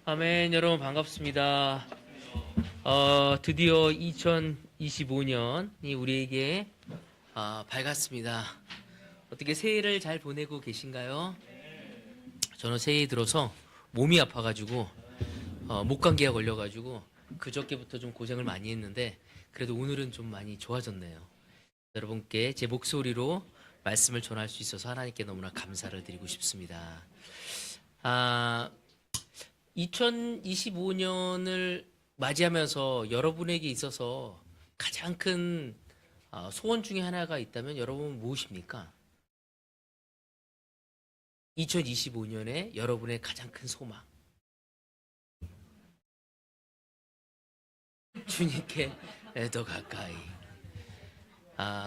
아멘. 여러분 반갑습니다. 드디어 2025년이 우리에게 밝았습니다. 어떻게 새해를 잘 보내고 계신가요? 저는 새해 들어서 몸이 아파가지고 목감기가 걸려가지고 그저께부터 좀 고생을 많이 했는데 그래도 오늘은 좀 많이 좋아졌네요. 여러분께 제 목소리로 말씀을 전할 수 있어서 하나님께 너무나 감사를 드리고 싶습니다. 2025년을 맞이하면서 여러분에게 있어서 가장 큰 소원 중에 하나가 있다면 여러분 무엇입니까? 2025년에 여러분의 가장 큰 소망. 주님께 더 가까이.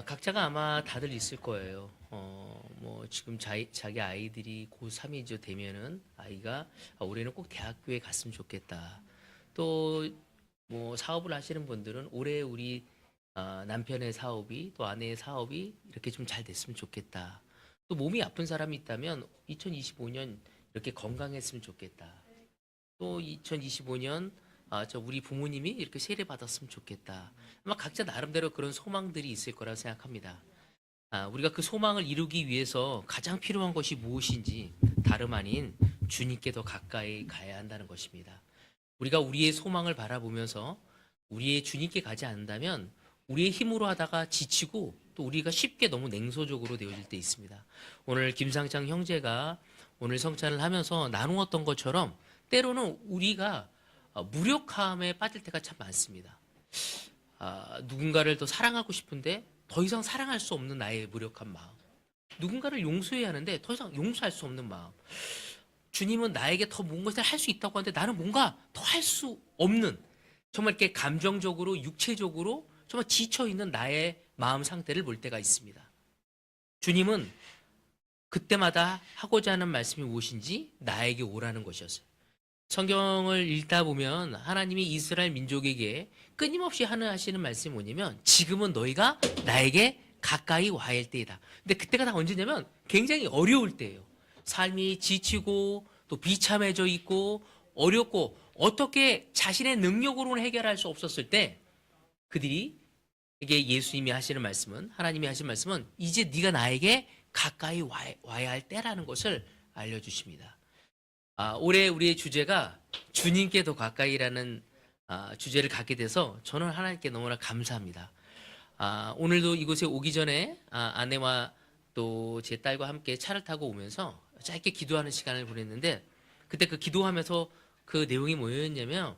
각자가 아마 다들 있을 거예요. 뭐 지금 자기 아이들이 고3이 되면은 아이가 올해는 꼭 대학교에 갔으면 좋겠다. 또 뭐 사업을 하시는 분들은 올해 우리 남편의 사업이 또 아내의 사업이 이렇게 좀 잘 됐으면 좋겠다. 또 몸이 아픈 사람이 있다면 2025년 이렇게 건강했으면 좋겠다. 또 2025년 우리 부모님이 이렇게 세례 받았으면 좋겠다. 아마 각자 나름대로 그런 소망들이 있을 거라고 생각합니다. 우리가 그 소망을 이루기 위해서 가장 필요한 것이 무엇인지 다름 아닌 주님께 더 가까이 가야 한다는 것입니다. 우리가 우리의 소망을 바라보면서 우리의 주님께 가지 않는다면 우리의 힘으로 하다가 지치고 또 우리가 쉽게 너무 냉소적으로 되어질 때 있습니다. 오늘 김상창 형제가 오늘 성찬을 하면서 나누었던 것처럼 때로는 우리가 무력함에 빠질 때가 참 많습니다. 누군가를 더 사랑하고 싶은데 더 이상 사랑할 수 없는 나의 무력한 마음. 누군가를 용서해야 하는데 더 이상 용서할 수 없는 마음. 주님은 나에게 더 뭔가를 할 수 있다고 하는데 나는 뭔가 더 할 수 없는 정말 이렇게 감정적으로 육체적으로 정말 지쳐있는 나의 마음 상태를 볼 때가 있습니다. 주님은 그때마다 하고자 하는 말씀이 무엇인지 나에게 오라는 것이었어요. 성경을 읽다 보면 하나님이 이스라엘 민족에게 끊임없이 하시는 말씀이 뭐냐면 지금은 너희가 나에게 가까이 와야 할 때이다. 근데 그때가 다 언제냐면 굉장히 어려울 때예요. 삶이 지치고 또 비참해져 있고 어렵고 어떻게 자신의 능력으로는 해결할 수 없었을 때 그들이 이게 예수님이 하시는 말씀은 하나님이 하시는 말씀은 이제 네가 나에게 가까이 와야 할 때라는 것을 알려주십니다. 올해 우리의 주제가 주님께 더 가까이라는 주제를 갖게 돼서 저는 하나님께 너무나 감사합니다. 오늘도 이곳에 오기 전에 아내와 또 제 딸과 함께 차를 타고 오면서 짧게 기도하는 시간을 보냈는데 그때 그 기도하면서 그 내용이 뭐였냐면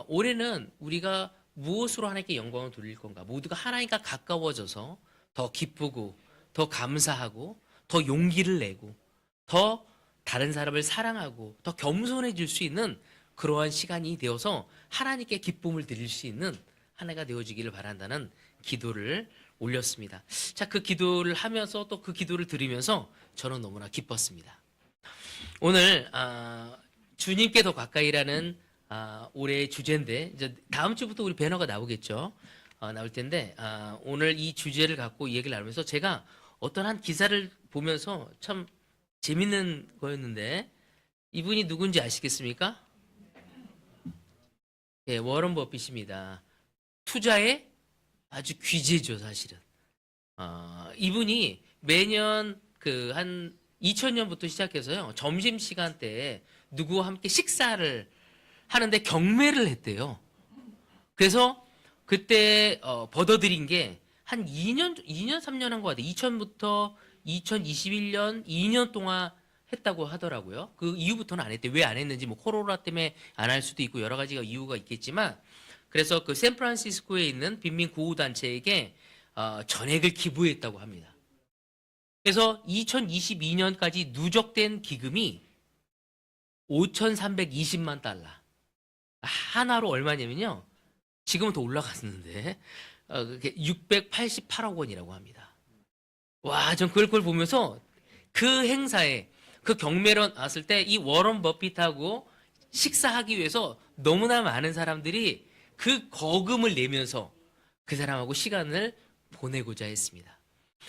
올해는 우리가 무엇으로 하나님께 영광을 돌릴 건가? 모두가 하나님과 가까워져서 더 기쁘고 더 감사하고 더 용기를 내고 더 다른 사람을 사랑하고 더 겸손해질 수 있는 그러한 시간이 되어서 하나님께 기쁨을 드릴 수 있는 한 해가 되어지기를 바란다는 기도를 올렸습니다. 자, 그 기도를 하면서 또 그 기도를 들으면서 저는 너무나 기뻤습니다. 오늘 주님께 더 가까이라는 올해의 주제인데 이제 다음 주부터 우리 배너가 나오겠죠. 나올 텐데 오늘 이 주제를 갖고 이 얘기를 나누면서 제가 어떤 한 기사를 보면서 참 재밌는 거였는데 이분이 누군지 아시겠습니까? 예, 워런 버핏입니다. 투자의 아주 귀재죠, 사실은. 이분이 매년 한 2000년부터 시작해서요, 점심시간 때에 누구와 함께 식사를 하는데 경매를 했대요. 그래서 그때 벌어들인 게 한 2년, 3년 한 것 같아요. 2000부터 2021년 2년 동안 했다고 하더라고요. 그 이후부터는 안 했대. 왜 안 했는지 뭐 코로나 때문에 안 할 수도 있고 여러 가지가 이유가 있겠지만 그래서 그 샌프란시스코에 있는 빈민 구호단체에게 전액을 기부했다고 합니다. 그래서 2022년까지 누적된 기금이 5,320만 달러. 하나로 얼마냐면요. 지금은 더 올라갔는데 688억 원이라고 합니다. 와, 전 그걸 보면서 그 행사에 그 경매로 왔을 때 이 워런 버핏하고 식사하기 위해서 너무나 많은 사람들이 그 거금을 내면서 그 사람하고 시간을 보내고자 했습니다.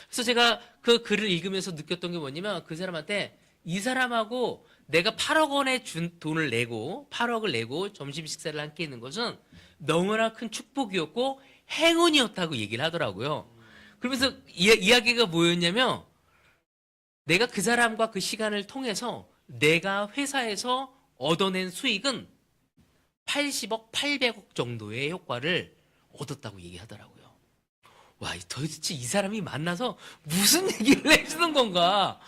그래서 제가 그 글을 읽으면서 느꼈던 게 뭐냐면 그 사람한테 이 사람하고 내가 8억 원의 준 돈을 내고 8억을 내고 점심 식사를 함께 있는 것은 너무나 큰 축복이었고 행운이었다고 얘기를 하더라고요. 그러면서 이야기가 뭐였냐면 내가 그 사람과 그 시간을 통해서 내가 회사에서 얻어낸 수익은 80억, 800억 정도의 효과를 얻었다고 얘기하더라고요. 와, 도대체 이 사람이 만나서 무슨 얘기를 해주는 건가?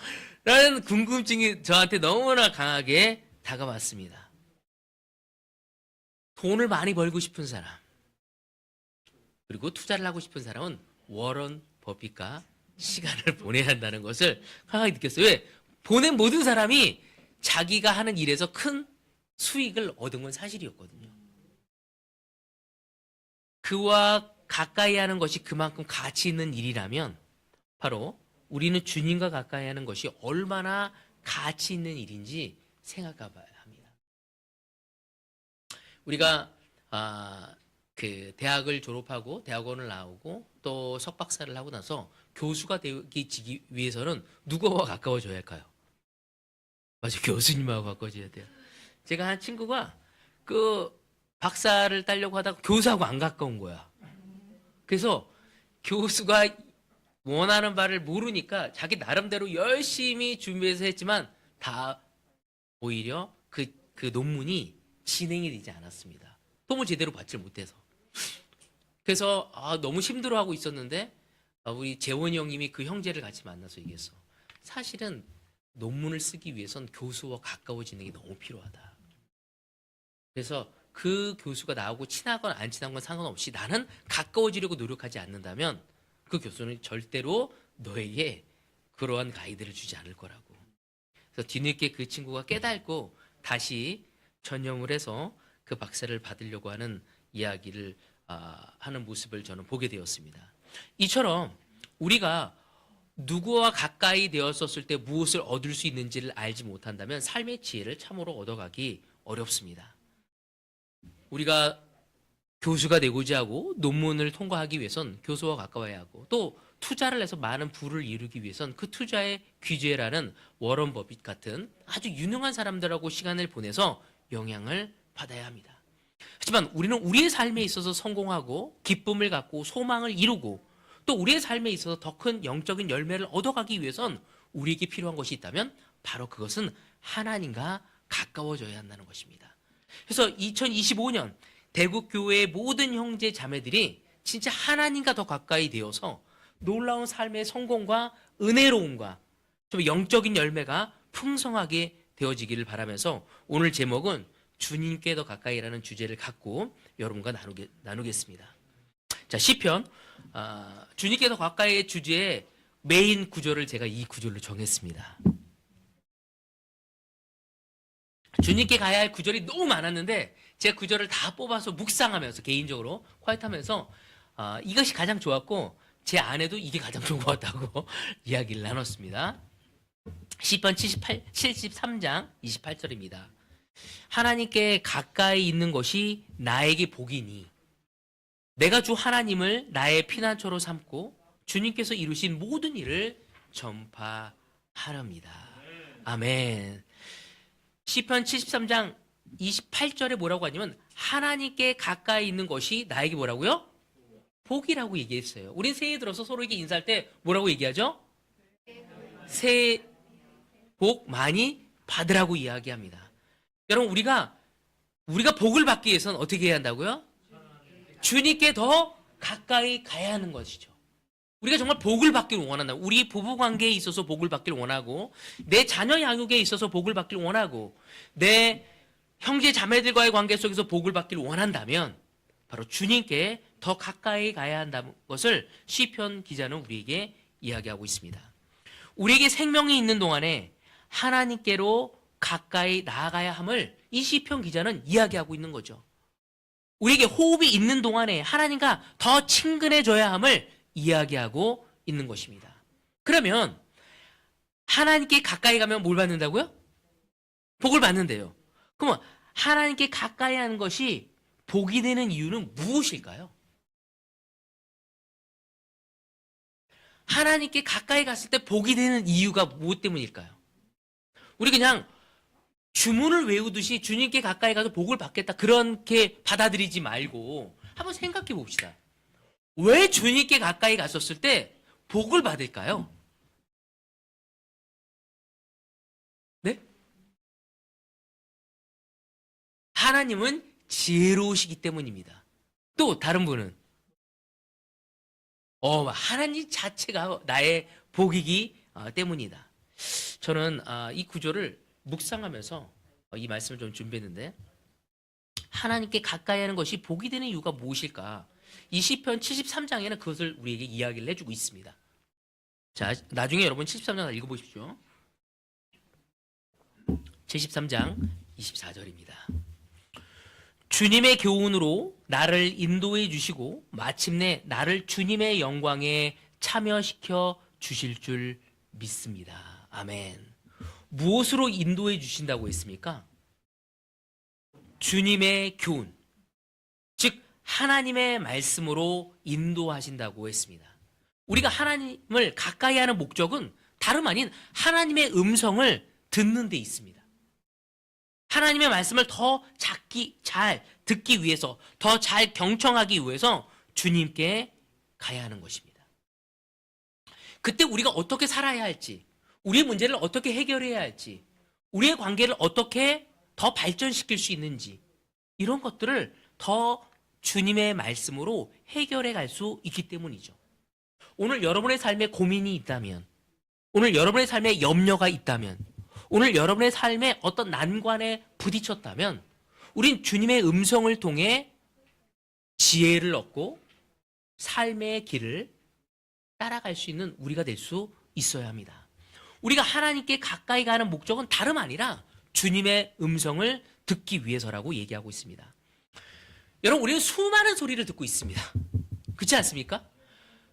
라는 궁금증이 저한테 너무나 강하게 다가왔습니다. 돈을 많이 벌고 싶은 사람, 그리고 투자를 하고 싶은 사람은 워런 버핏과 시간을 보내야 한다는 것을 강하게 느꼈어요. 왜? 보낸 모든 사람이 자기가 하는 일에서 큰 수익을 얻은 건 사실이었거든요. 그와 가까이 하는 것이 그만큼 가치 있는 일이라면 바로 우리는 주님과 가까이 하는 것이 얼마나 가치 있는 일인지 생각해 봐야 합니다. 우리가 그 대학을 졸업하고 대학원을 나오고 또 석박사를 하고 나서 교수가 되기 위해서는 누구와 가까워져야 할까요? 맞아요. 교수님하고 가까워져야 돼요. 제가 한 친구가 그 박사를 따려고 하다가 교수하고 안 가까운 거야. 그래서 교수가 원하는 바를 모르니까 자기 나름대로 열심히 준비해서 했지만 다 오히려 그 논문이 진행이 되지 않았습니다. 도움을 제대로 받지 못해서. 그래서 너무 힘들어하고 있었는데 우리 재원이 형님이 그 형제를 같이 만나서 얘기했어. 사실은 논문을 쓰기 위해선 교수와 가까워지는 게 너무 필요하다. 그래서 그 교수가 나하고 친하건 안 친한 건 상관없이 나는 가까워지려고 노력하지 않는다면 그 교수는 절대로 너에게 그러한 가이드를 주지 않을 거라고. 그래서 뒤늦게 그 친구가 깨닫고 다시 전념을 해서 그 박사를 받으려고 하는 이야기를 하는 모습을 저는 보게 되었습니다. 이처럼 우리가 누구와 가까이 되었었을 때 무엇을 얻을 수 있는지를 알지 못한다면 삶의 지혜를 참으로 얻어가기 어렵습니다. 우리가 교수가 되고자 하고 논문을 통과하기 위해선 교수와 가까워야 하고 또 투자를 해서 많은 부를 이루기 위해선 그 투자의 귀재라는 워런 버핏 같은 아주 유능한 사람들하고 시간을 보내서 영향을 받아야 합니다. 하지만 우리는 우리의 삶에 있어서 성공하고 기쁨을 갖고 소망을 이루고 또 우리의 삶에 있어서 더 큰 영적인 열매를 얻어가기 위해선 우리에게 필요한 것이 있다면 바로 그것은 하나님과 가까워져야 한다는 것입니다. 그래서 2025년 대국교회의 모든 형제 자매들이 진짜 하나님과 더 가까이 되어서 놀라운 삶의 성공과 은혜로움과 좀 영적인 열매가 풍성하게 되어지기를 바라면서 오늘 제목은 주님께 더 가까이라는 주제를 갖고 여러분과 나누겠습니다. 자, 시편 주님께 더 가까이의 주제의 메인 구절을 제가 이 구절로 정했습니다. 주님께 가야 할 구절이 너무 많았는데 제가 구절을 다 뽑아서 묵상하면서 개인적으로 콰이트하면서 이것이 가장 좋았고 제 아내도 이게 가장 좋은 것 같다고 이야기를 나눴습니다. 시편 73장 28절입니다. 하나님께 가까이 있는 것이 나에게 복이니 내가 주 하나님을 나의 피난처로 삼고 주님께서 이루신 모든 일을 전파하렵니다. 아멘. 시편 73장 28절에 뭐라고 하냐면 하나님께 가까이 있는 것이 나에게 뭐라고요? 복이라고 얘기했어요. 우린 새해 들어서 서로에게 인사할 때 뭐라고 얘기하죠? 새해 복 많이 받으라고 이야기합니다. 여러분 우리가 복을 받기 위해서는 어떻게 해야 한다고요? 주님께 더 가까이 가야 하는 것이죠. 우리가 정말 복을 받기를 원한다. 우리 부부 관계에 있어서 복을 받기를 원하고 내 자녀 양육에 있어서 복을 받기를 원하고 내 형제 자매들과의 관계 속에서 복을 받기를 원한다면 바로 주님께 더 가까이 가야 한다는 것을 시편 기자는 우리에게 이야기하고 있습니다. 우리에게 생명이 있는 동안에 하나님께로 가까이 나아가야 함을 이 시편 기자는 이야기하고 있는 거죠. 우리에게 호흡이 있는 동안에 하나님과 더 친근해져야 함을 이야기하고 있는 것입니다. 그러면 하나님께 가까이 가면 뭘 받는다고요? 복을 받는데요. 그러면 하나님께 가까이 하는 것이 복이 되는 이유는 무엇일까요? 하나님께 가까이 갔을 때 복이 되는 이유가 무엇 때문일까요? 우리 그냥 주문을 외우듯이 주님께 가까이 가서 복을 받겠다 그렇게 받아들이지 말고 한번 생각해 봅시다. 왜 주님께 가까이 갔었을 때 복을 받을까요? 네? 하나님은 지혜로우시기 때문입니다. 또 다른 분은 하나님 자체가 나의 복이기 때문이다. 저는 이 구조를 묵상하면서 이 말씀을 좀 준비했는데, 하나님께 가까이 하는 것이 복이 되는 이유가 무엇일까? 이 시편 73장에는 그것을 우리에게 이야기를 해주고 있습니다. 자, 나중에 여러분 73장 읽어보십시오. 73장 24절입니다. 주님의 교훈으로 나를 인도해 주시고 마침내 나를 주님의 영광에 참여시켜 주실 줄 믿습니다. 아멘. 무엇으로 인도해 주신다고 했습니까? 주님의 교훈, 즉 하나님의 말씀으로 인도하신다고 했습니다. 우리가 하나님을 가까이 하는 목적은 다름 아닌 하나님의 음성을 듣는 데 있습니다. 하나님의 말씀을 더 잘 듣기 위해서, 더 잘 경청하기 위해서 주님께 가야 하는 것입니다. 그때 우리가 어떻게 살아야 할지, 우리의 문제를 어떻게 해결해야 할지, 우리의 관계를 어떻게 더 발전시킬 수 있는지, 이런 것들을 더 주님의 말씀으로 해결해 갈 수 있기 때문이죠. 오늘 여러분의 삶에 고민이 있다면, 오늘 여러분의 삶에 염려가 있다면, 오늘 여러분의 삶에 어떤 난관에 부딪혔다면, 우린 주님의 음성을 통해 지혜를 얻고 삶의 길을 따라갈 수 있는 우리가 될 수 있어야 합니다. 우리가 하나님께 가까이 가는 목적은 다름 아니라 주님의 음성을 듣기 위해서라고 얘기하고 있습니다. 여러분, 우리는 수많은 소리를 듣고 있습니다. 그렇지 않습니까?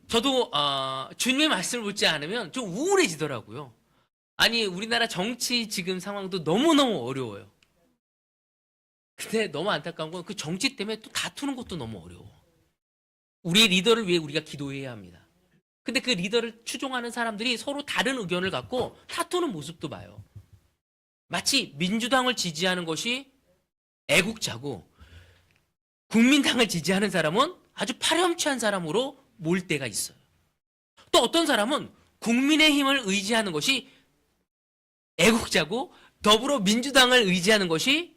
저도 주님의 말씀을 듣지 않으면 좀 우울해지더라고요. 아니, 우리나라 정치 지금 상황도 너무너무 어려워요. 근데 너무 안타까운 건 그 정치 때문에 또 다투는 것도 너무 어려워. 우리의 리더를 위해 우리가 기도해야 합니다. 근데 그 리더를 추종하는 사람들이 서로 다른 의견을 갖고 다투는 모습도 봐요. 마치 민주당을 지지하는 것이 애국자고 국민당을 지지하는 사람은 아주 파렴치한 사람으로 몰 때가 있어요. 또 어떤 사람은 국민의힘을 의지하는 것이 애국자고 더불어민주당을 의지하는 것이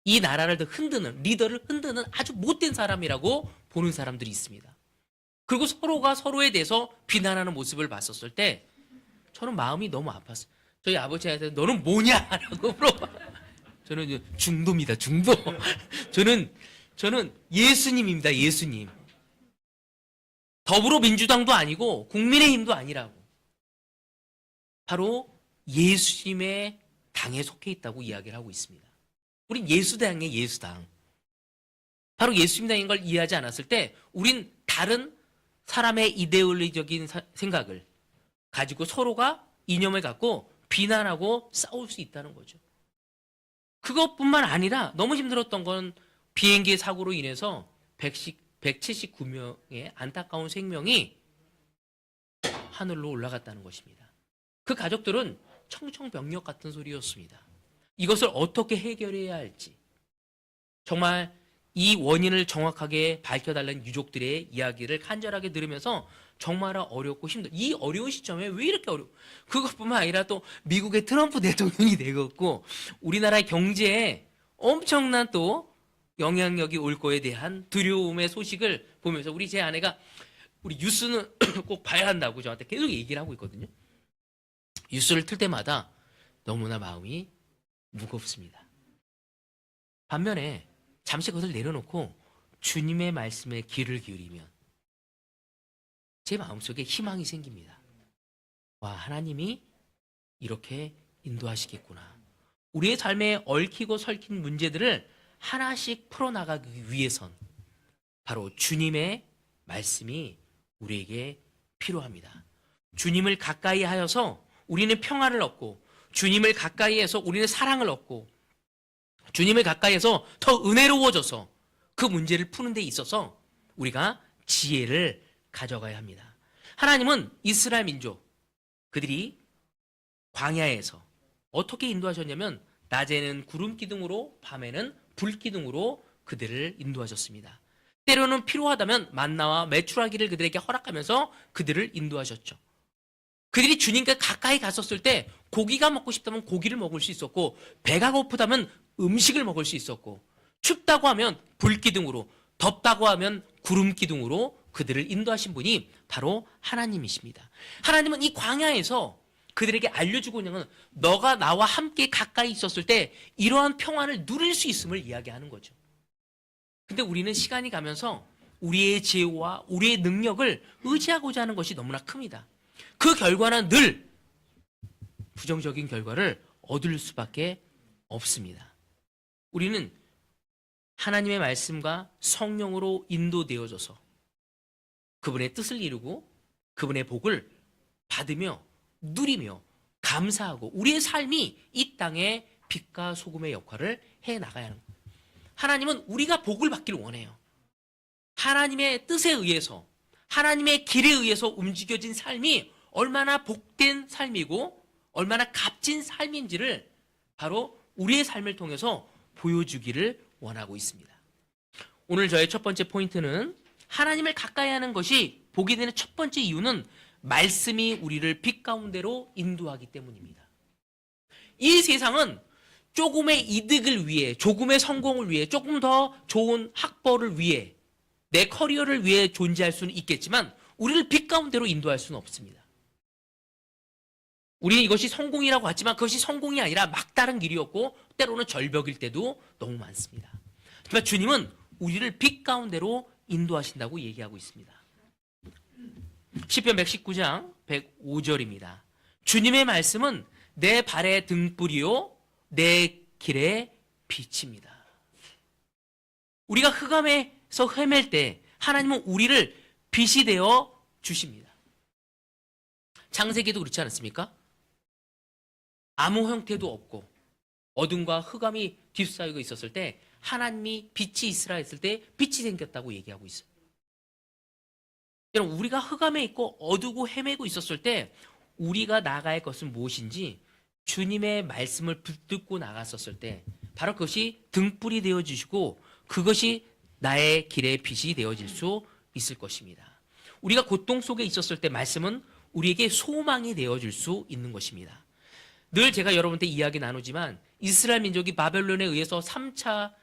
이 나라를 더 흔드는, 리더를 흔드는 아주 못된 사람이라고 보는 사람들이 있습니다. 그리고 서로가 서로에 대해서 비난하는 모습을 봤었을 때 저는 마음이 너무 아팠어요. 저희 아버지한테 너는 뭐냐? 라고 물어봐. 저는 중도입니다. 중도. 저는 예수님입니다. 예수님. 더불어민주당도 아니고 국민의힘도 아니라고. 바로 예수님의 당에 속해 있다고 이야기를 하고 있습니다. 우린 예수당이에요. 예수당. 바로 예수님당인 걸 이해하지 않았을 때 우린 다른 사람의 이데올리적인 생각을 가지고 서로가 이념을 갖고 비난하고 싸울 수 있다는 거죠. 그것뿐만 아니라 너무 힘들었던 건 비행기 사고로 인해서 179명의 안타까운 생명이 하늘로 올라갔다는 것입니다. 그 가족들은 청청병력 같은 소리였습니다. 이것을 어떻게 해결해야 할지, 정말 이 원인을 정확하게 밝혀달라는 유족들의 이야기를 간절하게 들으면서 정말 어렵고 이 어려운 시점에 왜 이렇게 그것뿐만 아니라 또 미국의 트럼프 대통령이 되었고 우리나라의 경제에 엄청난 또 영향력이 올 거에 대한 두려움의 소식을 보면서 제 아내가 우리 뉴스는 꼭 봐야 한다고 저한테 계속 얘기를 하고 있거든요. 뉴스를 틀 때마다 너무나 마음이 무겁습니다. 반면에 잠시 그것을 내려놓고 주님의 말씀에 귀를 기울이면 제 마음속에 희망이 생깁니다. 와, 하나님이 이렇게 인도하시겠구나. 우리의 삶에 얽히고 설킨 문제들을 하나씩 풀어나가기 위해선 바로 주님의 말씀이 우리에게 필요합니다. 주님을 가까이 하여서 우리는 평안을 얻고, 주님을 가까이 해서 우리는 사랑을 얻고, 주님을 가까이 해서 더 은혜로워져서 그 문제를 푸는 데 있어서 우리가 지혜를 가져가야 합니다. 하나님은 이스라엘 민족, 그들이 광야에서 어떻게 인도하셨냐면 낮에는 구름 기둥으로 밤에는 불 기둥으로 그들을 인도하셨습니다. 때로는 필요하다면 만나와 메추라기를 그들에게 허락하면서 그들을 인도하셨죠. 그들이 주님과 가까이 갔었을 때 고기가 먹고 싶다면 고기를 먹을 수 있었고 배가 고프다면 음식을 먹을 수 있었고 춥다고 하면 불기둥으로 덥다고 하면 구름기둥으로 그들을 인도하신 분이 바로 하나님이십니다. 하나님은 이 광야에서 그들에게 알려주고 있는 건 너가 나와 함께 가까이 있었을 때 이러한 평안을 누릴 수 있음을 이야기하는 거죠. 근데 우리는 시간이 가면서 우리의 지혜와 우리의 능력을 의지하고자 하는 것이 너무나 큽니다. 그 결과는 늘 부정적인 결과를 얻을 수밖에 없습니다. 우리는 하나님의 말씀과 성령으로 인도되어져서 그분의 뜻을 이루고 그분의 복을 받으며 누리며 감사하고 우리의 삶이 이 땅에 빛과 소금의 역할을 해 나가야 하는 거예요. 하나님은 우리가 복을 받기를 원해요. 하나님의 뜻에 의해서 하나님의 길에 의해서 움직여진 삶이 얼마나 복된 삶이고 얼마나 값진 삶인지를 바로 우리의 삶을 통해서 보여주기를 원하고 있습니다. 오늘 저의 첫 번째 포인트는 하나님을 가까이 하는 것이 복이 되는 첫 번째 이유는 말씀이 우리를 빛 가운데로 인도하기 때문입니다. 이 세상은 조금의 이득을 위해, 조금의 성공을 위해, 조금 더 좋은 학벌을 위해, 내 커리어를 위해 존재할 수는 있겠지만 우리를 빛 가운데로 인도할 수는 없습니다. 우리는 이것이 성공이라고 하지만 그것이 성공이 아니라 막다른 길이었고 때로는 절벽일 때도 너무 많습니다. 하지만 주님은 우리를 빛 가운데로 인도하신다고 얘기하고 있습니다. 시편 119장 105절입니다. 주님의 말씀은 내 발의 등불이요 내 길의 빛입니다. 우리가 흑암에서 헤맬 때 하나님은 우리를 빛이 되어 주십니다. 창세기도 그렇지 않았습니까? 아무 형태도 없고 어둠과 흑암이 뒤싸이고 있었을 때 하나님이 빛이 있으라 했을 때 빛이 생겼다고 얘기하고 있어요. 여러분, 우리가 흑암에 있고 어두고 헤매고 있었을 때 우리가 나가야 할 것은 무엇인지 주님의 말씀을 붙들고 나갔었을 때 바로 그것이 등불이 되어주시고 그것이 나의 길의 빛이 되어질 수 있을 것입니다. 우리가 고통 속에 있었을 때 말씀은 우리에게 소망이 되어줄 수 있는 것입니다. 늘 제가 여러분한테 이야기 나누지만 이스라엘 민족이 바벨론에 의해서 3차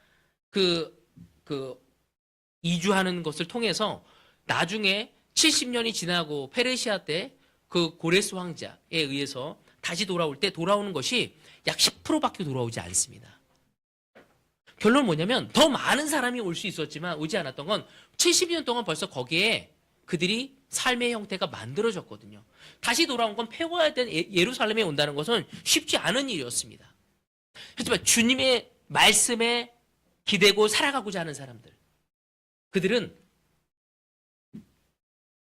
이주하는 것을 통해서 나중에 70년이 지나고 페르시아 때 그 고레스 황제에 의해서 다시 돌아올 때 돌아오는 것이 약 10%밖에 돌아오지 않습니다. 결론은 뭐냐면 더 많은 사람이 올 수 있었지만 오지 않았던 건 70년 동안 벌써 거기에 그들이 삶의 형태가 만들어졌거든요. 다시 돌아온 건 폐허해야 된 예루살렘에 온다는 것은 쉽지 않은 일이었습니다. 하지만 주님의 말씀에 기대고 살아가고자 하는 사람들, 그들은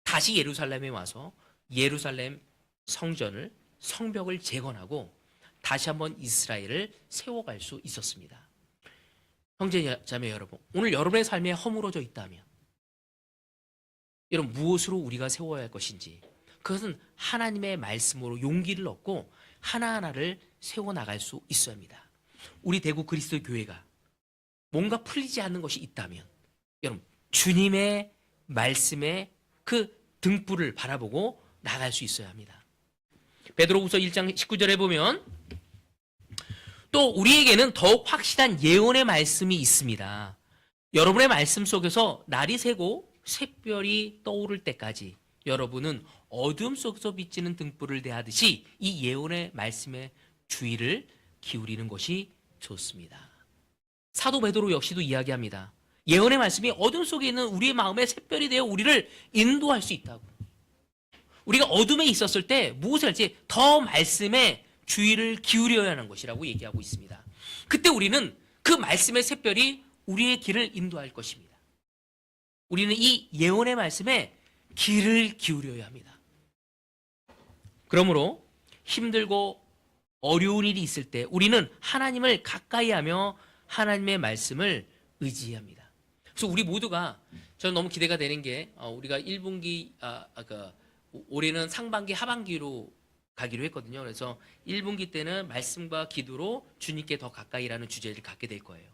다시 예루살렘에 와서 예루살렘 성전을 성벽을 재건하고 다시 한번 이스라엘을 세워갈 수 있었습니다. 형제자매 여러분, 오늘 여러분의 삶에 허물어져 있다면 여러분 무엇으로 우리가 세워야 할 것인지 그것은 하나님의 말씀으로 용기를 얻고 하나하나를 세워나갈 수 있어야 합니다. 우리 대구 그리스도 교회가 뭔가 풀리지 않는 것이 있다면 여러분 주님의 말씀의 그 등불을 바라보고 나갈 수 있어야 합니다. 베드로후서 1장 19절에 보면 또 우리에게는 더욱 확실한 예언의 말씀이 있습니다. 여러분의 말씀 속에서 날이 새고 샛별이 떠오를 때까지 여러분은 어둠 속에서 비치는 등불을 대하듯이 이 예언의 말씀에 주의를 기울이는 것이 좋습니다. 사도 베드로 역시도 이야기합니다. 예언의 말씀이 어둠 속에 있는 우리의 마음에 샛별이 되어 우리를 인도할 수 있다고. 우리가 어둠에 있었을 때 무엇을 할지 더 말씀에 주의를 기울여야 하는 것이라고 얘기하고 있습니다. 그때 우리는 그 말씀의 샛별이 우리의 길을 인도할 것입니다. 우리는 이 예언의 말씀에 귀를 기울여야 합니다. 그러므로 힘들고 어려운 일이 있을 때 우리는 하나님을 가까이 하며 하나님의 말씀을 의지합니다. 그래서 우리 모두가 저는 너무 기대가 되는 게 우리가 1분기 올해는 상반기 하반기로 가기로 했거든요. 그래서 1분기 때는 말씀과 기도로 주님께 더 가까이라는 주제를 갖게 될 거예요.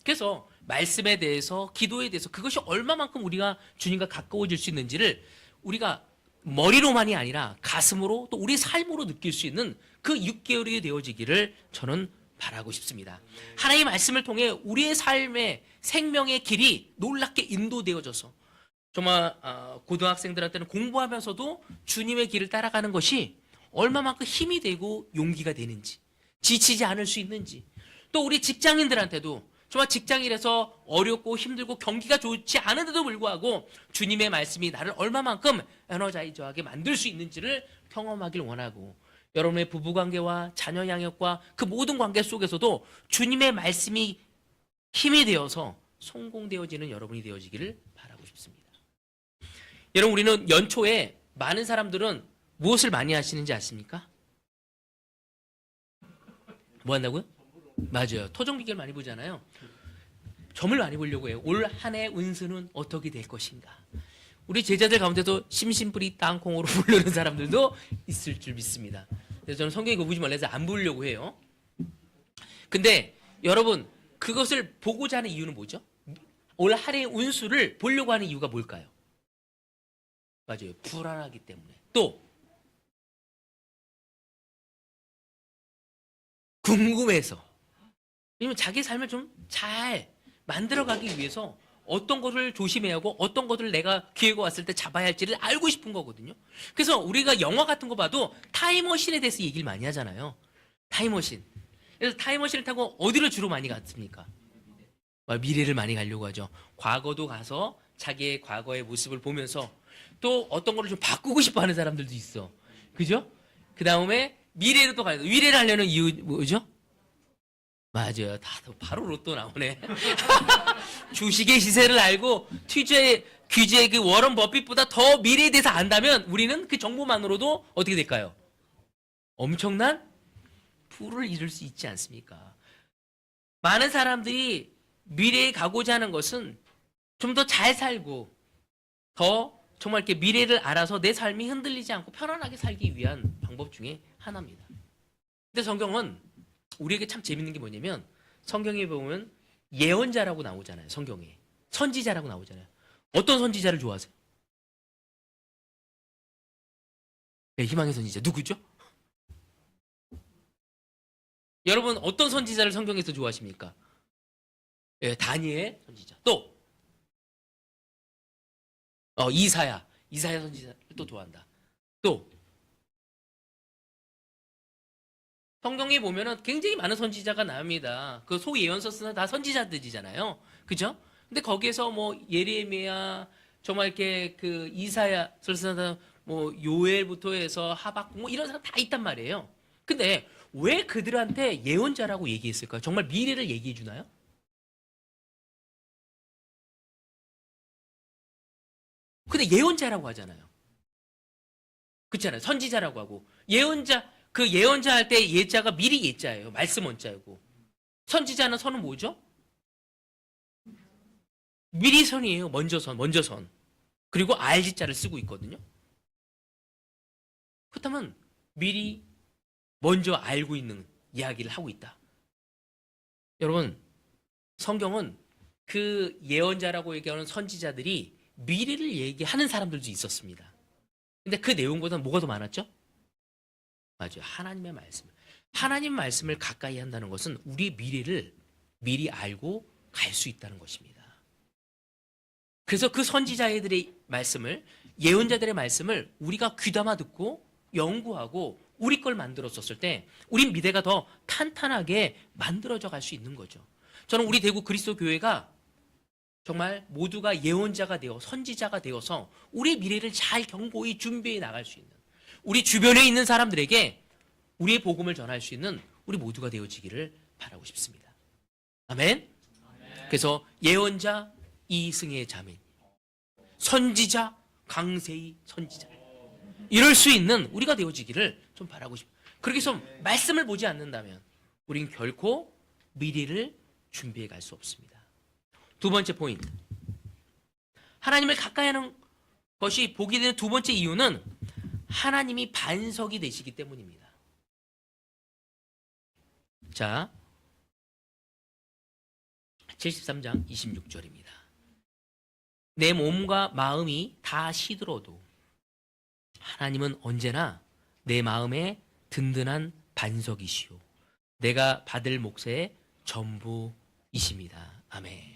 그래서 말씀에 대해서, 기도에 대해서, 그것이 얼마만큼 우리가 주님과 가까워질 수 있는지를 우리가 머리로만이 아니라 가슴으로 또 우리 삶으로 느낄 수 있는 그 6개월이 되어지기를 저는 바라고 싶습니다. 하나님의 말씀을 통해 우리의 삶의 생명의 길이 놀랍게 인도되어져서 정말 고등학생들한테는 공부하면서도 주님의 길을 따라가는 것이 얼마만큼 힘이 되고 용기가 되는지, 지치지 않을 수 있는지, 또 우리 직장인들한테도 정말 직장인에서 어렵고 힘들고 경기가 좋지 않은데도 불구하고 주님의 말씀이 나를 얼마만큼 에너자이저하게 만들 수 있는지를 경험하길 원하고, 여러분의 부부관계와 자녀 양육과 그 모든 관계 속에서도 주님의 말씀이 힘이 되어서 성공되어지는 여러분이 되어지기를 바라고 싶습니다. 여러분, 우리는 연초에 많은 사람들은 무엇을 많이 하시는지 아십니까? 뭐 한다고요? 맞아요. 토종 비결 많이 보잖아요. 점을 많이 보려고 해요. 올 한 해 운수는 어떻게 될 것인가. 우리 제자들 가운데도 심심풀이 땅콩으로 부르는 사람들도 있을 줄 믿습니다. 그래서 저는 성경이 그거 보지 말라서 안 부르려고 해요. 근데 여러분, 그것을 보고자 하는 이유는 뭐죠? 올 한 해의 운수를 보려고 하는 이유가 뭘까요? 맞아요. 불안하기 때문에. 또 궁금해서. 왜냐면 자기 삶을 좀 잘 만들어가기 위해서 어떤 것을 조심해야 하고 어떤 것을 내가 기회가 왔을 때 잡아야 할지를 알고 싶은 거거든요. 그래서 우리가 영화 같은 거 봐도 타임머신에 대해서 얘기를 많이 하잖아요. 타임머신. 그래서 타임머신을 타고 어디를 주로 많이 갔습니까? 미래를 많이 가려고 하죠. 과거도 가서 자기의 과거의 모습을 보면서 또 어떤 거를 좀 바꾸고 싶어 하는 사람들도 있어. 그죠? 그 다음에 미래로 또 가야 돼. 미래를 하려는 이유 뭐죠? 맞아요. 다 바로 로또 나오네. 주식의 시세를 알고 규제의 그 워런 버핏보다 더 미래에 대해서 안다면 우리는 그 정보만으로도 어떻게 될까요? 엄청난 부를 이룰 수 있지 않습니까? 많은 사람들이 미래에 가고자 하는 것은 좀 더 잘 살고 더 정말 이렇게 미래를 알아서 내 삶이 흔들리지 않고 편안하게 살기 위한 방법 중에 하나입니다. 근데 성경은 우리에게 참 재밌는 게 뭐냐면, 성경에 보면 예언자라고 나오잖아요. 성경에 선지자라고 나오잖아요. 어떤 선지자를 좋아하세요? 네, 희망의 선지자 누구죠? 여러분, 어떤 선지자를 성경에서 좋아하십니까? 네, 다니엘 선지자. 또 이사야 선지자를 또 좋아한다. 또 성경에 보면은 굉장히 많은 선지자가 나옵니다. 그 소예언서 쓰는 다 선지자들이잖아요. 그죠? 근데 거기에서 뭐 예레미야, 정말 이렇게 그 이사야를 쓰는 뭐 요엘부터 해서 하박국 뭐 이런 사람 다 있단 말이에요. 근데 왜 그들한테 예언자라고 얘기했을까요? 정말 미래를 얘기해 주나요? 근데 예언자라고 하잖아요. 그렇잖아요. 선지자라고 하고. 그 예언자 할 때 예자가 미리 예자예요. 말씀 원자이고. 선지자는 선은 뭐죠? 미리 선이에요. 먼저 선. 그리고 RG자를 쓰고 있거든요. 그렇다면 미리 먼저 알고 있는 이야기를 하고 있다. 여러분, 성경은 그 예언자라고 얘기하는 선지자들이 미래를 얘기하는 사람들도 있었습니다. 근데 그 내용보다는 뭐가 더 많았죠? 맞아요. 하나님의 말씀. 하나님 말씀을 가까이 한다는 것은 우리 미래를 미리 알고 갈 수 있다는 것입니다. 그래서 그 선지자들의 말씀을, 예언자들의 말씀을 우리가 귀담아 듣고 연구하고 우리 걸 만들었었을 때 우리 미래가 더 탄탄하게 만들어져 갈 수 있는 거죠. 저는 우리 대구 그리스도 교회가 정말 모두가 예언자가 되어 선지자가 되어서 우리 미래를 잘 견고히 준비해 나갈 수 있는, 우리 주변에 있는 사람들에게 우리의 복음을 전할 수 있는 우리 모두가 되어지기를 바라고 싶습니다. 아멘. 그래서 예언자 이승의 자매, 선지자 강세희 선지자, 이럴 수 있는 우리가 되어지기를 좀 바라고 싶어요. 그렇게 해서 말씀을 보지 않는다면 우린 결코 미래를 준비해 갈 수 없습니다. 두 번째 포인트, 하나님을 가까이 하는 것이 복이 되는 두 번째 이유는 하나님이 반석이 되시기 때문입니다. 자, 73장 26절입니다. 내 몸과 마음이 다 시들어도 하나님은 언제나 내 마음에 든든한 반석이시오. 내가 받을 몫의 전부이십니다. 아멘.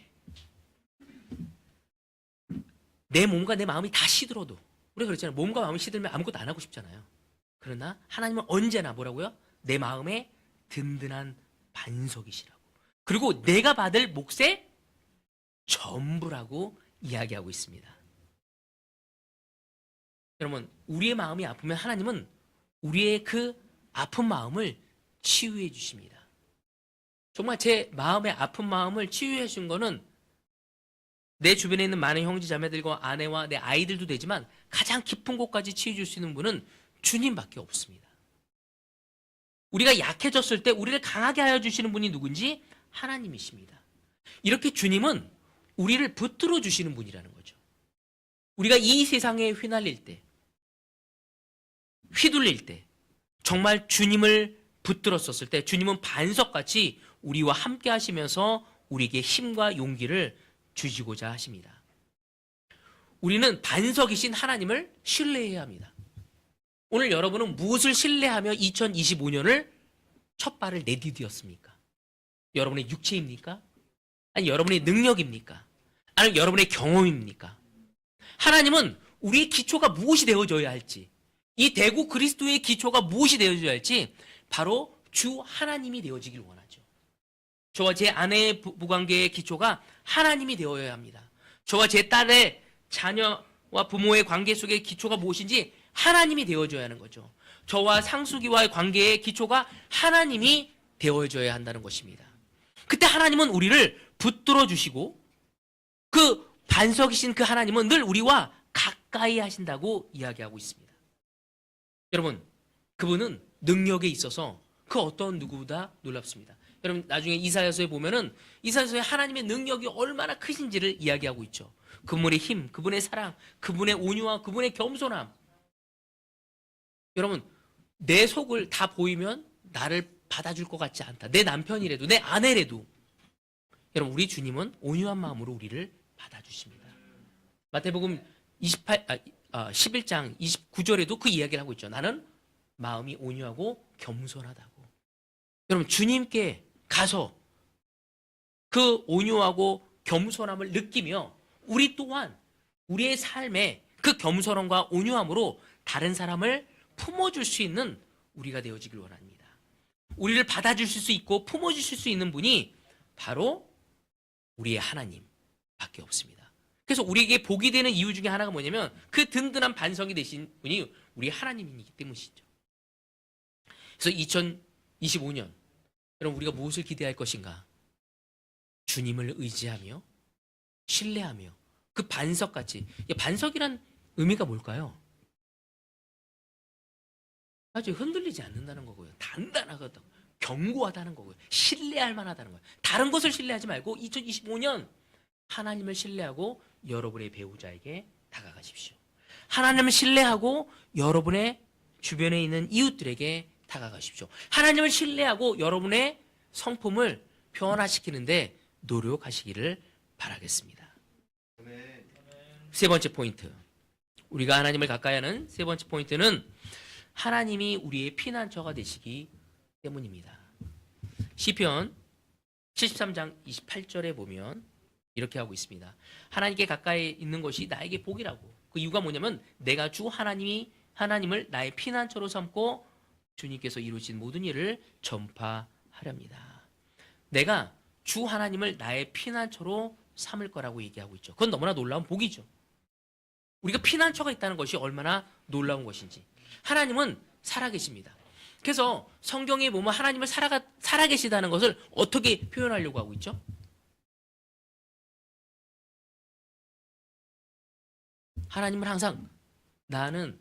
내 몸과 내 마음이 다 시들어도, 우리가 그랬잖아요. 몸과 마음이 시들면 아무것도 안 하고 싶잖아요. 그러나 하나님은 언제나 뭐라고요? 내 마음에 든든한 반석이시라고. 그리고 내가 받을 몫의 전부라고 이야기하고 있습니다. 여러분, 우리의 마음이 아프면 하나님은 우리의 그 아픈 마음을 치유해 주십니다. 정말 제 마음의 아픈 마음을 치유해 준 거는 내 주변에 있는 많은 형제 자매들과 아내와 내 아이들도 되지만 가장 깊은 곳까지 치유해 줄 수 있는 분은 주님밖에 없습니다. 우리가 약해졌을 때 우리를 강하게 하여 주시는 분이 누군지 하나님이십니다. 이렇게 주님은 우리를 붙들어 주시는 분이라는 거죠. 우리가 이 세상에 휘날릴 때, 휘둘릴 때 정말 주님을 붙들었었을 때 주님은 반석같이 우리와 함께 하시면서 우리에게 힘과 용기를 주시고자 하십니다. 우리는 반석이신 하나님을 신뢰해야 합니다. 오늘 여러분은 무엇을 신뢰하며 2025년을 첫 발을 내디디었습니까? 여러분의 육체입니까? 아니 여러분의 능력입니까? 아니면 여러분의 경험입니까? 하나님은 우리의 기초가 무엇이 되어져야 할지, 이 대구 그리스도의 기초가 무엇이 되어져야 할지 바로 주 하나님이 되어지길 원하죠. 저와 제 아내의 부관계의 기초가 하나님이 되어야 합니다. 저와 제 딸의 자녀와 부모의 관계 속의 기초가 무엇인지 하나님이 되어줘야 하는 거죠. 저와 상수기와의 관계의 기초가 하나님이 되어줘야 한다는 것입니다. 그때 하나님은 우리를 붙들어 주시고 그 반석이신 그 하나님은 늘 우리와 가까이 하신다고 이야기하고 있습니다. 여러분, 그분은 능력에 있어서 그 어떤 누구보다 놀랍습니다. 여러분, 나중에 이사야서에 보면은 이사야서에 하나님의 능력이 얼마나 크신지를 이야기하고 있죠. 그분의 힘, 그분의 사랑, 그분의 온유와 그분의 겸손함. 여러분, 내 속을 다 보이면 나를 받아줄 것 같지 않다. 내 남편이라도, 내 아내라도. 여러분, 우리 주님은 온유한 마음으로 우리를 받아주십니다. 마태복음 11장 29절에도 그 이야기를 하고 있죠. 나는 마음이 온유하고 겸손하다고. 여러분, 주님께 가서 그 온유하고 겸손함을 느끼며 우리 또한 우리의 삶에 그 겸손함과 온유함으로 다른 사람을 품어줄 수 있는 우리가 되어지길 원합니다. 우리를 받아주실 수 있고 품어주실 수 있는 분이 바로 우리의 하나님밖에 없습니다. 그래서 우리에게 복이 되는 이유 중에 하나가 뭐냐면 그 든든한 반석이 되신 분이 우리 하나님이기 때문이시죠. 그래서 2025년 여러분, 우리가 무엇을 기대할 것인가? 주님을 의지하며 신뢰하며 그 반석같이, 반석이란 의미가 뭘까요? 아주 흔들리지 않는다는 거고요. 단단하다, 견고하다는 거고요. 신뢰할 만하다는 거예요. 다른 것을 신뢰하지 말고 2025년 하나님을 신뢰하고 여러분의 배우자에게 다가가십시오. 하나님을 신뢰하고 여러분의 주변에 있는 이웃들에게 다가가십시오. 하나님을 신뢰하고 여러분의 성품을 변화시키는데 노력하시기를 바라겠습니다. 세 번째 포인트, 우리가 하나님을 가까이 하는 세 번째 포인트는 하나님이 우리의 피난처가 되시기 때문입니다. 시편 73장 28절에 보면 이렇게 하고 있습니다. 하나님께 가까이 있는 것이 나에게 복이라고. 그 이유가 뭐냐면 내가 주 하나님을 나의 피난처로 삼고 주님께서 이루신 모든 일을 전파하렵니다. 내가 주 하나님을 나의 피난처로 삼을 거라고 얘기하고 있죠. 그건 너무나 놀라운 복이죠. 우리가 피난처가 있다는 것이 얼마나 놀라운 것인지. 하나님은 살아계십니다. 그래서 성경에 보면 하나님을 살아계시다는 것을 어떻게 표현하려고 하고 있죠? 하나님은 항상 나는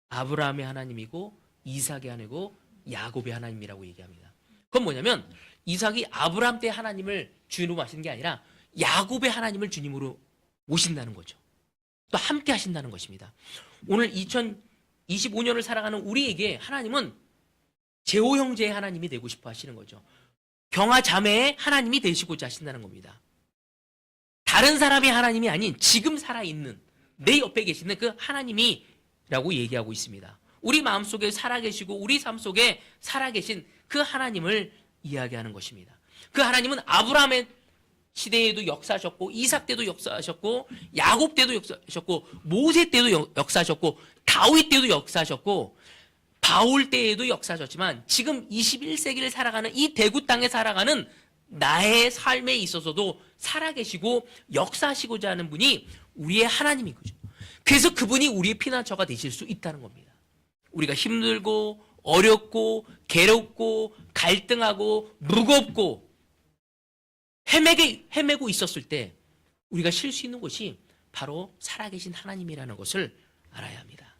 아브라함의 하나님이고 이삭의 하나님이고 야곱의 하나님이라고 얘기합니다. 그건 뭐냐면 이삭이 아브라함 때 하나님을 주인으로 하시는 게 아니라 야곱의 하나님을 주님으로 모신다는 거죠. 또 함께 하신다는 것입니다. 오늘 25년을 살아가는 우리에게 하나님은 제호 형제의 하나님이 되고 싶어 하시는 거죠. 경아 자매의 하나님이 되시고자 하신다는 겁니다. 다른 사람의 하나님이 아닌 지금 살아있는 내 옆에 계시는 그 하나님이라고 얘기하고 있습니다. 우리 마음속에 살아계시고 우리 삶 속에 살아계신 그 하나님을 이야기하는 것입니다. 그 하나님은 아브라함의 시대에도 역사하셨고 이삭 때도 역사하셨고 야곱 때도 역사하셨고 모세 때도 역사하셨고 다윗 때도 역사하셨고 바울 때에도 역사하셨지만 지금 21세기를 살아가는 이 대구 땅에 살아가는 나의 삶에 있어서도 살아계시고 역사하시고자 하는 분이 우리의 하나님인 거죠. 그래서 그분이 우리의 피난처가 되실 수 있다는 겁니다. 우리가 힘들고 어렵고 괴롭고 갈등하고 무겁고 헤매고 있었을 때 우리가 쉴 수 있는 곳이 바로 살아계신 하나님이라는 것을 알아야 합니다.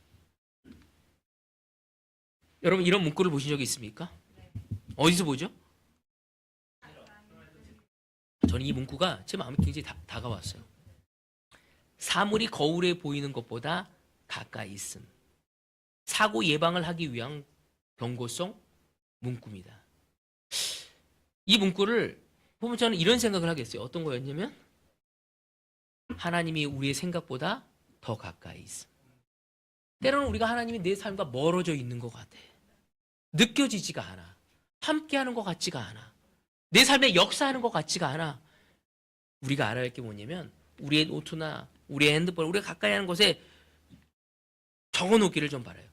여러분 이런 문구를 보신 적이 있습니까? 어디서 보죠? 저는 이 문구가 제 마음에 굉장히 다가왔어요. 사물이 거울에 보이는 것보다 가까이 있음. 사고 예방을 하기 위한 경고성 문구입니다. 이 문구를 보면 저는 이런 생각을 하겠어요. 어떤 거였냐면 하나님이 우리의 생각보다 더 가까이 있음. 때로는 우리가 하나님이 내 삶과 멀어져 있는 것 같아. 느껴지지가 않아. 함께하는 것 같지가 않아. 내 삶에 역사하는 것 같지가 않아. 우리가 알아야 할 게 뭐냐면 우리의 노트나 우리의 핸드폰, 우리가 가까이 하는 곳에 적어놓기를 좀 바라요.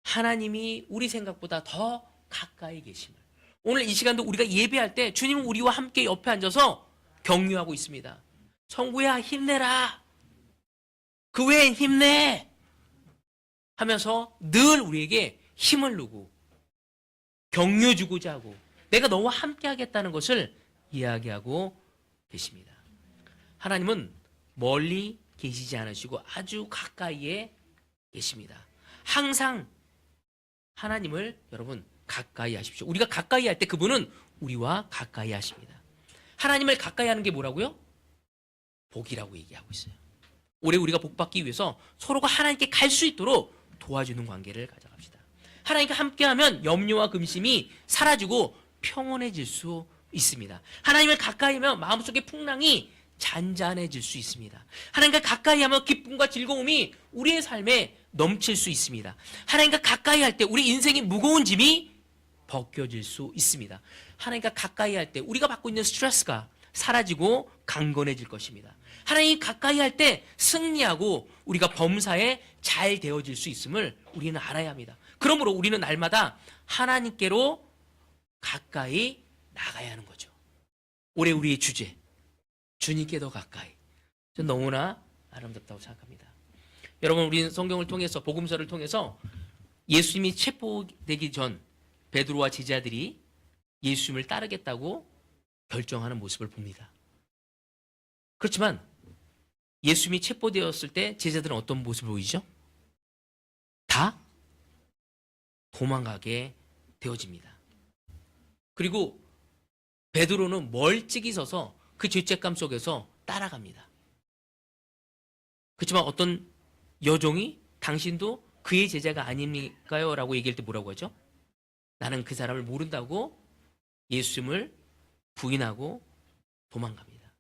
하나님이 우리 생각보다 더 가까이 계심을. 오늘 이 시간도 우리가 예배할 때 주님은 우리와 함께 옆에 앉아서 격려하고 있습니다. 성구야 힘내라. 그 외엔 힘내. 하면서 늘 우리에게 힘을 주고 격려 주고자 하고 내가 너와 함께 하겠다는 것을 이야기하고 계십니다. 하나님은 멀리 계시지 않으시고 아주 가까이에 계십니다. 항상 하나님을 여러분 가까이 하십시오. 우리가 가까이 할 때 그분은 우리와 가까이 하십니다. 하나님을 가까이 하는 게 뭐라고요? 복이라고 얘기하고 있어요. 올해 우리가 복 받기 위해서 서로가 하나님께 갈 수 있도록 도와주는 관계를 가져갑시다. 하나님과 함께하면 염려와 근심이 사라지고 평온해질 수 있습니다. 하나님을 가까이 하면 마음속의 풍랑이 잔잔해질 수 있습니다. 하나님과 가까이 하면 기쁨과 즐거움이 우리의 삶에 넘칠 수 있습니다. 하나님과 가까이 할 때 우리 인생이 무거운 짐이 벗겨질 수 있습니다. 하나님과 가까이 할 때 우리가 받고 있는 스트레스가 사라지고 강건해질 것입니다. 하나님 가까이 할 때 승리하고 우리가 범사에 잘 되어질 수 있음을 우리는 알아야 합니다. 그러므로 우리는 날마다 하나님께로 가까이 나가야 하는 거죠. 올해 우리의 주제, 주님께 더 가까이. 전 너무나 아름답다고 생각합니다. 여러분, 우리는 성경을 통해서, 복음서를 통해서 예수님이 체포되기 전 베드로와 제자들이 예수님을 따르겠다고 결정하는 모습을 봅니다. 그렇지만 예수님이 체포되었을 때 제자들은 어떤 모습을 보이죠? 다 도망가게 되어집니다. 그리고 베드로는 멀찍이 서서 그 죄책감 속에서 따라갑니다. 그렇지만 어떤 여종이 당신도 그의 제자가 아닙니까요? 라고 얘기할 때 뭐라고 하죠? 나는 그 사람을 모른다고 예수님을 부인하고 도망갑니다.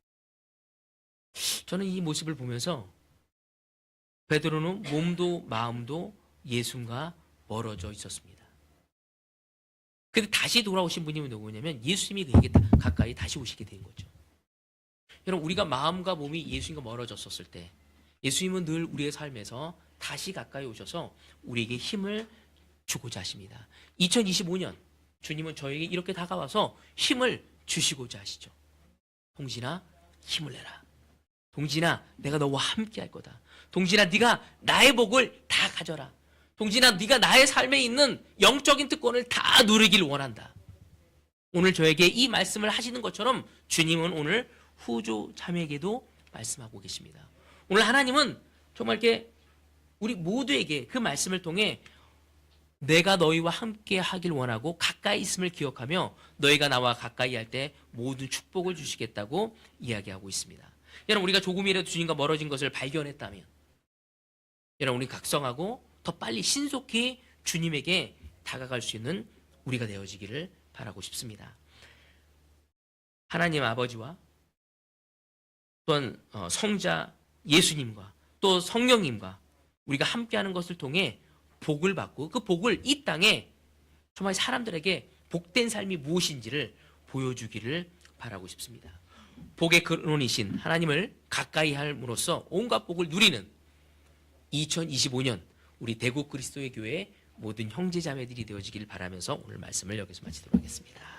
저는 이 모습을 보면서 베드로는 몸도 마음도 예수님과 멀어져 있었습니다. 근데 다시 돌아오신 분이 누구냐면 예수님이 그에게 가까이 다시 오시게 된 거죠. 여러분, 우리가 마음과 몸이 예수님과 멀어졌었을 때 예수님은 늘 우리의 삶에서 다시 가까이 오셔서 우리에게 힘을 주고자 하십니다. 2025년 주님은 저에게 이렇게 다가와서 힘을 주시고자 하시죠. 동진아, 힘을 내라. 동진아, 내가 너와 함께 할 거다. 동진아, 네가 나의 복을 다 가져라. 동진아, 네가 나의 삶에 있는 영적인 특권을 다 누리길 원한다. 오늘 저에게 이 말씀을 하시는 것처럼 주님은 오늘 후조 자매에게도 말씀하고 계십니다. 오늘 하나님은 정말 이렇게 우리 모두에게 그 말씀을 통해 내가 너희와 함께 하길 원하고 가까이 있음을 기억하며 너희가 나와 가까이 할 때 모든 축복을 주시겠다고 이야기하고 있습니다. 여러분, 우리가 조금이라도 주님과 멀어진 것을 발견했다면 여러분, 우리 각성하고 더 빨리 신속히 주님에게 다가갈 수 있는 우리가 되어지기를 바라고 싶습니다. 하나님 아버지와 또한 성자 예수님과 또 성령님과 우리가 함께하는 것을 통해 복을 받고 그 복을 이 땅에 정말 사람들에게 복된 삶이 무엇인지를 보여주기를 바라고 싶습니다. 복의 근원이신 하나님을 가까이 함으로써 온갖 복을 누리는 2025년 우리 대구 그리스도의 교회 모든 형제자매들이 되어지기를 바라면서 오늘 말씀을 여기서 마치도록 하겠습니다.